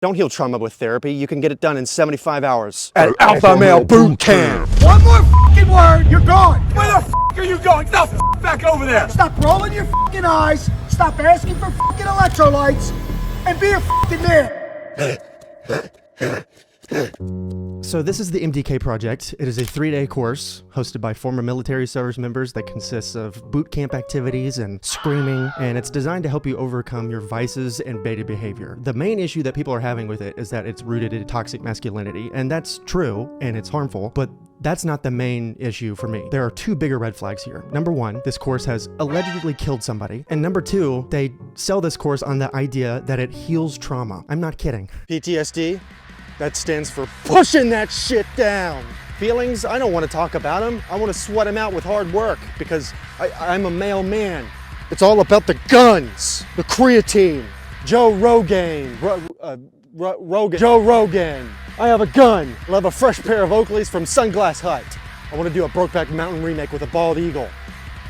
Don't heal trauma with therapy. You can get it done in 75 hours at Alpha Male Bootcamp. One more fucking word, you're gone. Where the fuck are you going? Now back over there. Stop rolling your fucking eyes. Stop asking for fucking electrolytes, and be a fucking man. So this is the MDK Project. It is a 3-day course hosted by former military service members that consists of boot camp activities and screaming, and it's designed to help you overcome your vices and beta behavior. The main issue that people are having with it is that it's rooted in toxic masculinity, and that's true, and it's harmful, but that's not the main issue for me. There are two bigger red flags here. Number one, this course has allegedly killed somebody. And number two, they sell this course on the idea that it heals trauma. I'm not kidding. PTSD? That stands for pushing that shit down. Feelings, I don't want to talk about them. I want to sweat them out with hard work because I'm a male man. It's all about the guns, the creatine, Joe Rogan. Joe Rogan. I have a gun. I'll have a fresh pair of Oakleys from Sunglass Hut. I want to do a Brokeback Mountain remake with a bald eagle.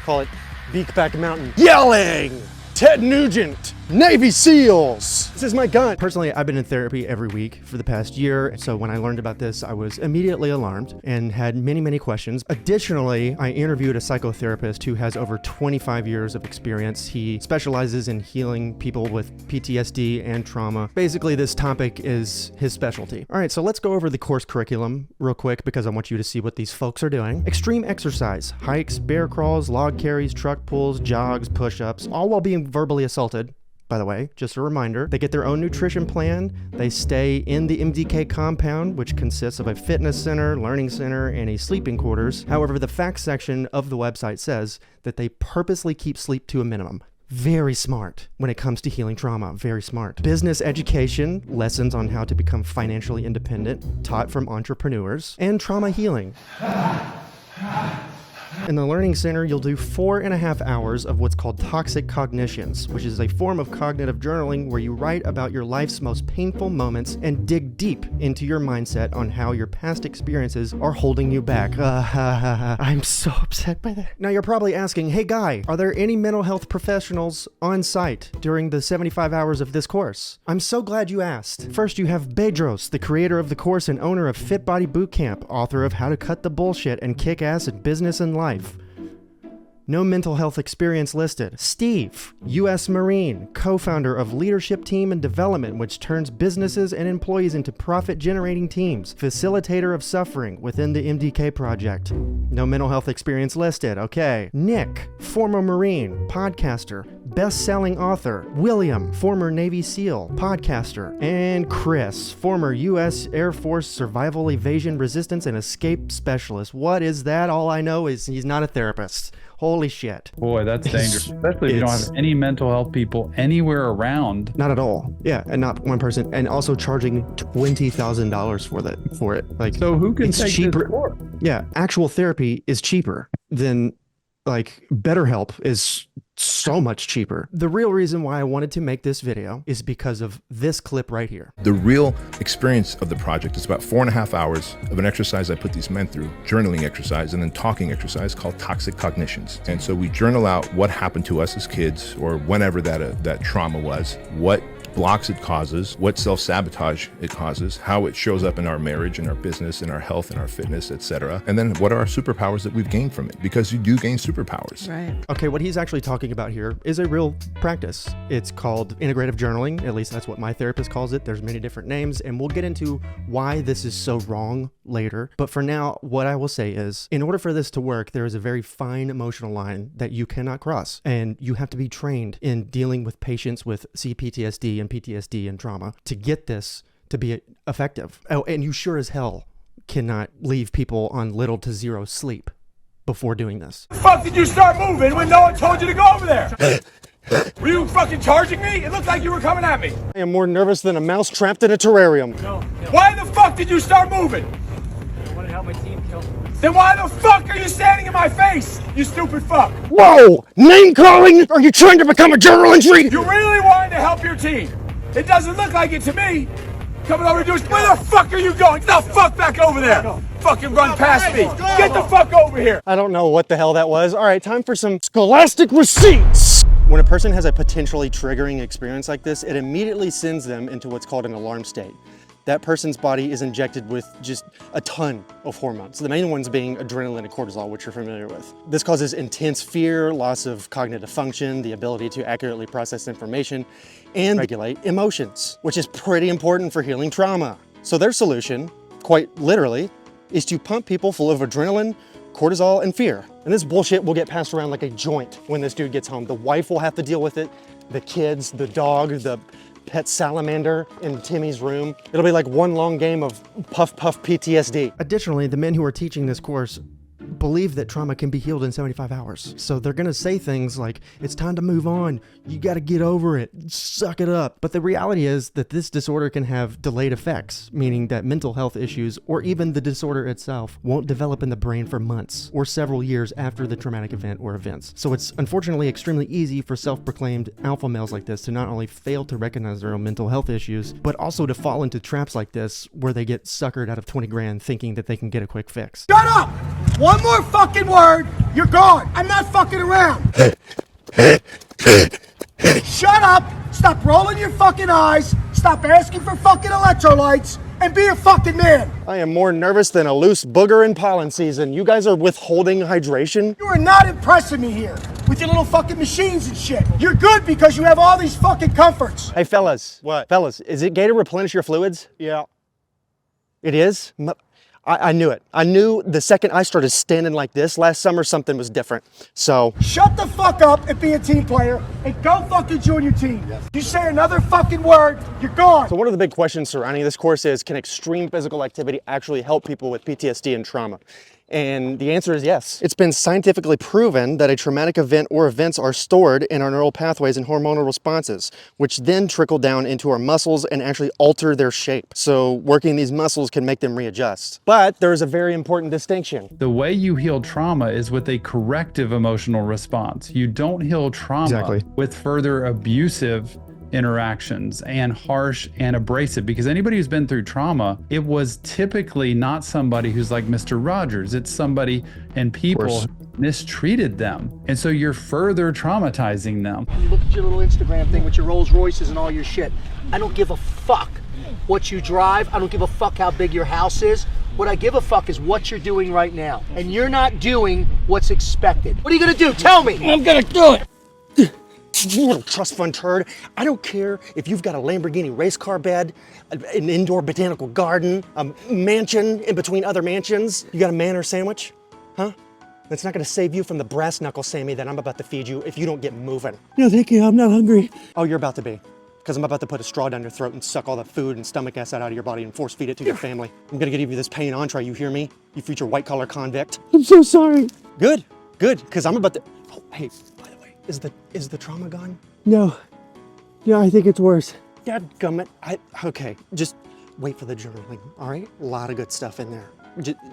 Call it Beakback Mountain. Yelling! Ted Nugent, Navy SEALs. This is my gun. Personally, I've been in therapy every week for the past year. So when I learned about this, I was immediately alarmed and had many, many questions. Additionally, I interviewed a psychotherapist who has over 25 years of experience. He specializes in healing people with PTSD and trauma. Basically, this topic is his specialty. All right, so let's go over the course curriculum real quick because I want you to see what these folks are doing. Extreme exercise, hikes, bear crawls, log carries, truck pulls, jogs, push-ups, all while being verbally assaulted. By the way, just a reminder, they get their own nutrition plan. They stay in the MDK compound, which consists of a fitness center, learning center, and a sleeping quarters. However, the facts section of the website says that they purposely keep sleep to a minimum. Very smart when it comes to healing trauma. Very smart. Business education, lessons on how to become financially independent, taught from entrepreneurs, and trauma healing. In the Learning Center, you'll do 4.5 hours of what's called toxic cognitions, which is a form of cognitive journaling where you write about your life's most painful moments and dig deep into your mindset on how your past experiences are holding you back. I'm so upset by that. Now you're probably asking, hey Guy, are there any mental health professionals on site during the 75 hours of this course? I'm so glad you asked. First, you have Bedros, the creator of the course and owner of Fit Body Bootcamp, author of How to Cut the Bullshit and Kick Ass in Business and Life. No mental health experience listed. Steve, U.S. Marine, co-founder of Leadership Team and Development, which turns businesses and employees into profit-generating teams. Facilitator of suffering within the MDK Project. No mental health experience listed. Okay. Nick, former Marine, podcaster, best-selling author. William, former Navy SEAL, podcaster. And Chris, former U.S. Air Force survival, evasion, resistance, and escape specialist. What is that? All I know is he's not a therapist. Holy shit. Boy, that's dangerous, especially if you don't have any mental health people anywhere around. Not at all. Yeah, and not one person. And also charging $20,000 for it. Like, so who can take cheaper? This course? Yeah, actual therapy is cheaper than, like, BetterHelp is so much cheaper. The real reason why I wanted to make this video is because of this clip right here. The real experience of the project is about 4.5 hours of an exercise I put these men through, journaling exercise and then talking exercise called toxic cognitions. And so we journal out what happened to us as kids or whenever that trauma was, what blocks it causes, what self-sabotage it causes, how it shows up in our marriage, in our business, in our health, in our fitness, etc. And then what are our superpowers that we've gained from it? Because you do gain superpowers. Right. Okay, what he's actually talking about here is a real practice. It's called integrative journaling. At least that's what my therapist calls it. There's many different names, and we'll get into why this is so wrong later. But for now, what I will say is, in order for this to work, there is a very fine emotional line that you cannot cross. And you have to be trained in dealing with patients with CPTSD and PTSD and trauma to get this to be effective. Oh, and you sure as hell cannot leave people on little to zero sleep before doing this. The fuck did you start moving when no one told you to go over there? Were you fucking charging me? It looked like you were coming at me. I am more nervous than a mouse trapped in a terrarium. No. Why the fuck did you start moving? I want to help my team kill. Then why the fuck are you standing in my face, you stupid fuck? Whoa! Name calling? Are you trying to become a journal entry? You really wanted to help your team. It doesn't look like it to me. Coming over to do where the fuck are you going? Get the fuck back over there. Fucking run past me. Get the fuck over here. I don't know what the hell that was. All right, time for some scholastic receipts. When a person has a potentially triggering experience like this, it immediately sends them into what's called an alarm state. That person's body is injected with just a ton of hormones, the main ones being adrenaline and cortisol, which you're familiar with. This causes intense fear, loss of cognitive function, the ability to accurately process information, and regulate emotions, which is pretty important for healing trauma. So their solution, quite literally, is to pump people full of adrenaline, cortisol, and fear. And this bullshit will get passed around like a joint when this dude gets home. The wife will have to deal with it, the kids, the dog, the pet salamander in Timmy's room. It'll be like one long game of puff puff PTSD. Additionally, the men who are teaching this course believe that trauma can be healed in 75 hours. So they're gonna say things like, it's time to move on, you gotta get over it, suck it up. But the reality is that this disorder can have delayed effects, meaning that mental health issues, or even the disorder itself, won't develop in the brain for months or several years after the traumatic event or events. So it's unfortunately extremely easy for self-proclaimed alpha males like this to not only fail to recognize their own mental health issues, but also to fall into traps like this where they get suckered out of 20 grand thinking that they can get a quick fix. Shut up! One more fucking word, you're gone. I'm not fucking around. Shut up, stop rolling your fucking eyes, stop asking for fucking electrolytes, and be a fucking man. I am more nervous than a loose booger in pollen season. You guys are withholding hydration? You are not impressing me here with your little fucking machines and shit. You're good because you have all these fucking comforts. Hey fellas. What? Fellas, is it gay to replenish your fluids? Yeah. It is? I knew it. I knew the second I started standing like this last summer, something was different. So Shut the fuck up and be a team player and go fucking join your team. Yes. You say another fucking word, you're gone. So one of the big questions surrounding this course is, can extreme physical activity actually help people with PTSD and trauma? And the answer is yes. It's been scientifically proven that a traumatic event or events are stored in our neural pathways and hormonal responses, which then trickle down into our muscles and actually alter their shape. So working these muscles can make them readjust. But there's a very important distinction. The way you heal trauma is with a corrective emotional response. You don't heal trauma with further abusive interactions and harsh and abrasive, because anybody who's been through trauma, it was typically not somebody who's like Mr. Rogers. It's somebody and people mistreated them. And so you're further traumatizing them. You look at your little Instagram thing with your Rolls Royces and all your shit. I don't give a fuck what you drive. I don't give a fuck how big your house is. What I give a fuck is what you're doing right now. And you're not doing what's expected. What are you gonna do? Tell me. I'm gonna do it. You little trust fund turd. I don't care if you've got a Lamborghini race car bed, an indoor botanical garden, a mansion in between other mansions. You got a manor sandwich? Huh? That's not gonna save you from the brass knuckle Sammy that I'm about to feed you if you don't get moving. No, thank you. I'm not hungry. Oh, you're about to be. Because I'm about to put a straw down your throat and suck all the food and stomach acid out of your body and force feed it to your family. I'm gonna give you this paying entree, you hear me? You future white collar convict. I'm so sorry. Good, because I'm about to, oh, hey, by the way, is the trauma gone? No. Yeah, I think it's worse. Dadgummit, okay, just wait for the journaling, all right? A lot of good stuff in there.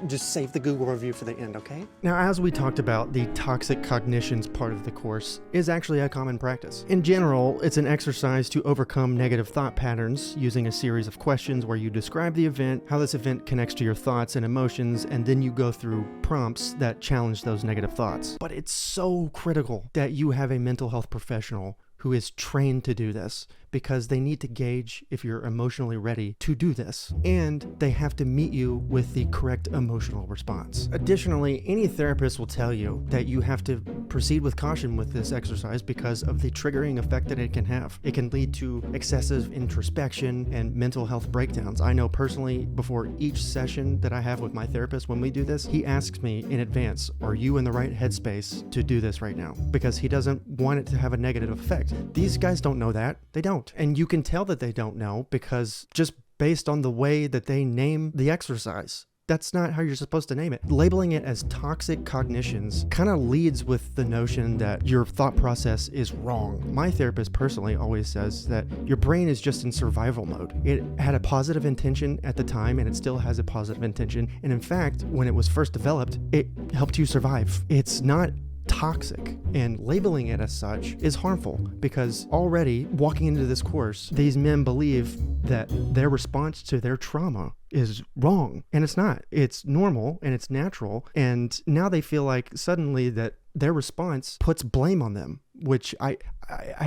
Just save the Google review for the end, okay? Now, as we talked about, the toxic cognitions part of the course is actually a common practice. In general, it's an exercise to overcome negative thought patterns using a series of questions where you describe the event, how this event connects to your thoughts and emotions, and then you go through prompts that challenge those negative thoughts. But it's so critical that you have a mental health professional who is trained to do this, because they need to gauge if you're emotionally ready to do this, and they have to meet you with the correct emotional response. Additionally, any therapist will tell you that you have to proceed with caution with this exercise because of the triggering effect that it can have. It can lead to excessive introspection and mental health breakdowns. I know personally, before each session that I have with my therapist, when we do this, he asks me in advance, are you in the right headspace to do this right now? Because he doesn't want it to have a negative effect. These guys don't know that. They don't. And you can tell that they don't know because just based on the way that they name the exercise. That's not how you're supposed to name it. Labeling it as toxic cognitions kind of leads with the notion that your thought process is wrong. My therapist personally always says that your brain is just in survival mode. It had a positive intention at the time and it still has a positive intention. And in fact, when it was first developed, it helped you survive. It's not toxic, and labeling it as such is harmful because already walking into this course, these men believe that their response to their trauma is wrong, and it's not. It's normal and it's natural, and now they feel like suddenly that their response puts blame on them which I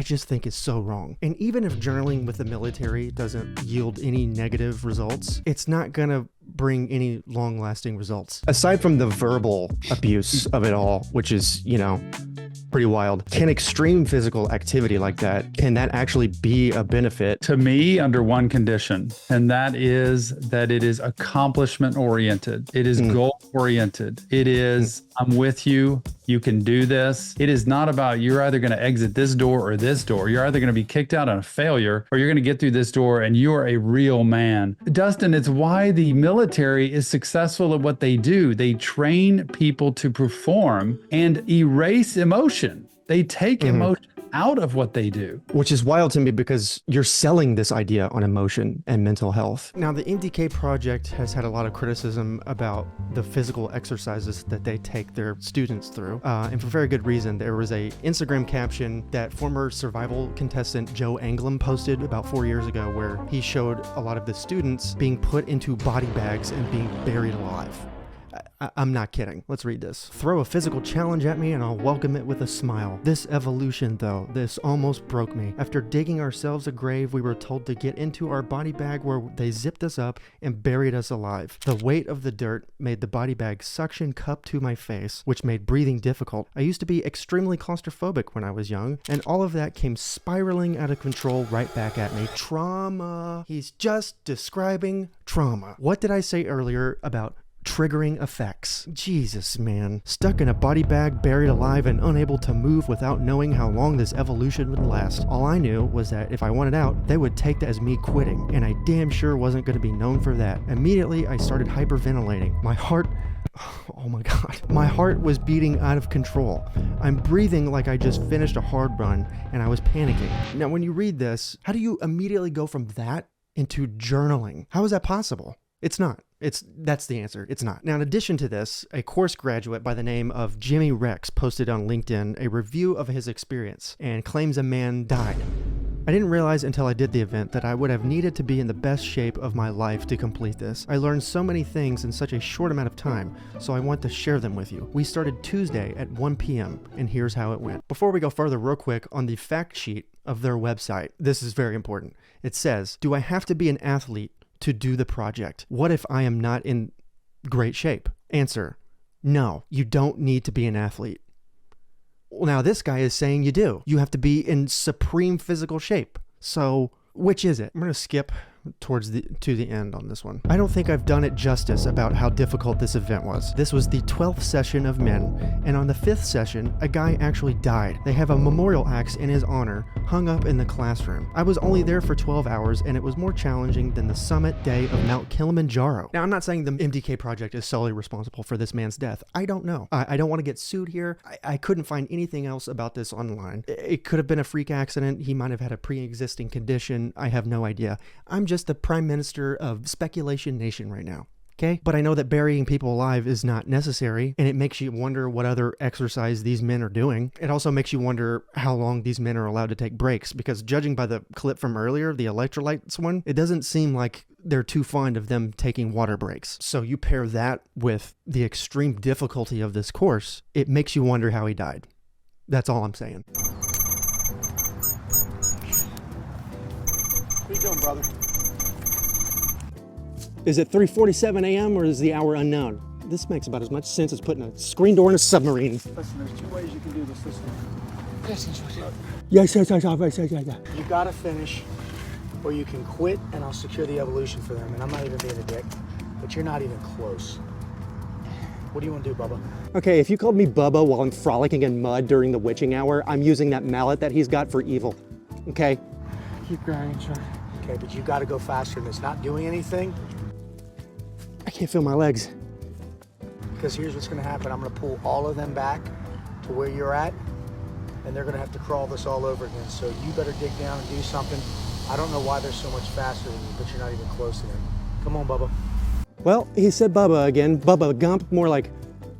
just think is so wrong. And even if journaling with the military doesn't yield any negative results, it's not gonna bring any long-lasting results. Aside from the verbal abuse of it all, which is, pretty wild, can extreme physical activity like that, can that actually be a benefit? To me, under one condition, and that is that it is accomplishment oriented. It is goal oriented. It is, I'm with you. You can do this. It is not about you're either going to exit this door or this door. You're either going to be kicked out on a failure or you're going to get through this door and you are a real man. Dustin, it's why the military is successful at what they do. They train people to perform and erase emotion. They take emotion out of what they do. Which is wild to me because you're selling this idea on emotion and mental health. Now, the MDK Project has had a lot of criticism about the physical exercises that they take their students through. And for very good reason. There was a Instagram caption that former survival contestant Joe Anglem posted about 4 years ago where he showed a lot of the students being put into body bags and being buried alive. I'm not kidding. Let's read this. Throw a physical challenge at me and I'll welcome it with a smile. This evolution though, this almost broke me. After digging ourselves a grave, we were told to get into our body bag where they zipped us up and buried us alive. The weight of the dirt made the body bag suction cup to my face, which made breathing difficult. I used to be extremely claustrophobic when I was young, and all of that came spiraling out of control right back at me. Trauma. He's just describing trauma. What did I say earlier about triggering effects? Jesus, man. Stuck in a body bag, buried alive, and unable to move without knowing how long this evolution would last. All I knew was that if I wanted out, they would take that as me quitting, and I damn sure wasn't going to be known for that. Immediately, I started hyperventilating. My heart... Oh my God. My heart was beating out of control. I'm breathing like I just finished a hard run, and I was panicking. Now, when you read this, how do you immediately go from that into journaling? How is that possible? It's not. That's the answer. It's not. Now, in addition to this, a course graduate by the name of Jimmy Rex posted on LinkedIn a review of his experience and claims a man died. I didn't realize until I did the event that I would have needed to be in the best shape of my life to complete this. I learned so many things in such a short amount of time, so I want to share them with you. We started Tuesday at 1 p.m., and here's how it went. Before we go further, real quick, on the fact sheet of their website, this is very important. It says, "Do I have to be an athlete to do the project? What if I am not in great shape?" Answer: no, you don't need to be an athlete. Well, now this guy is saying you do. You have to be in supreme physical shape. So which is it? I'm going to skip to the end on this one. I don't think I've done it justice about how difficult this event was. This was the 12th session of men, and on the 5th session, a guy actually died. They have a memorial axe in his honor hung up in the classroom. I was only there for 12 hours, and it was more challenging than the summit day of Mount Kilimanjaro. Now, I'm not saying the MDK Project is solely responsible for this man's death. I don't know. I don't want to get sued here. I couldn't find anything else about this online. It could have been a freak accident. He might have had a pre-existing condition. I have no idea. I'm just the prime minister of Speculation Nation right now. Okay? But I know that burying people alive is not necessary, and it makes you wonder what other exercise these men are doing. It also makes you wonder how long these men are allowed to take breaks, because judging by the clip from earlier, the electrolytes one, it doesn't seem like they're too fond of them taking water breaks. So you pair that with the extreme difficulty of this course, it makes you wonder how he died. That's all I'm saying. What are you doing, brother? Is it 3:47 a.m. or is the hour unknown? This makes about as much sense as putting a screen door in a submarine. Listen, there's 2 ways you can do this. Listen. Yes. You gotta finish, or you can quit, and I'll secure the evolution for them. And I'm not even being a dick, but you're not even close. What do you want to do, Bubba? Okay, if you called me Bubba while I'm frolicking in mud during the witching hour, I'm using that mallet that he's got for evil. Okay? Keep grinding, Sean. Okay, but you gotta go faster than this. Not doing anything. I can't feel my legs. Because here's what's gonna happen. I'm gonna pull all of them back to where you're at, and they're gonna have to crawl this all over again. So you better dig down and do something. I don't know why they're so much faster than you, but you're not even close to them. Come on, Bubba. Well, he said Bubba again. Bubba Gump, more like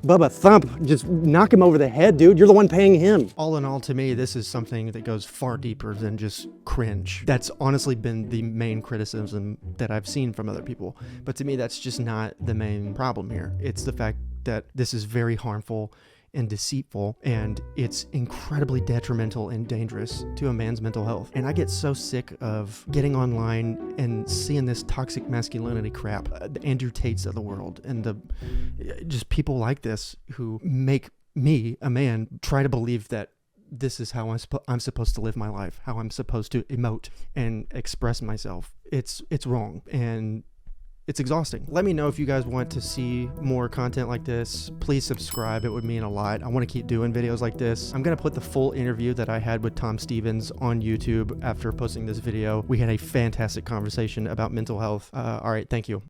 Bubba Thump. Just knock him over the head, dude. You're the one paying him. All in all, to me, this is something that goes far deeper than just cringe. That's honestly been the main criticism that I've seen from other people. But to me, that's just not the main problem here. It's the fact that this is very harmful and deceitful, and it's incredibly detrimental and dangerous to a man's mental health. And I get so sick of getting online and seeing this toxic masculinity crap, the Andrew Tates of the world, and just people like this who make me, a man, try to believe that this is how I'm supposed to live my life, how I'm supposed to emote and express myself. It's wrong, and it's exhausting. Let me know if you guys want to see more content like this. Please subscribe. It would mean a lot. I want to keep doing videos like this. I'm going to put the full interview that I had with Tom Stevens on YouTube after posting this video. We had a fantastic conversation about mental health. All right, thank you.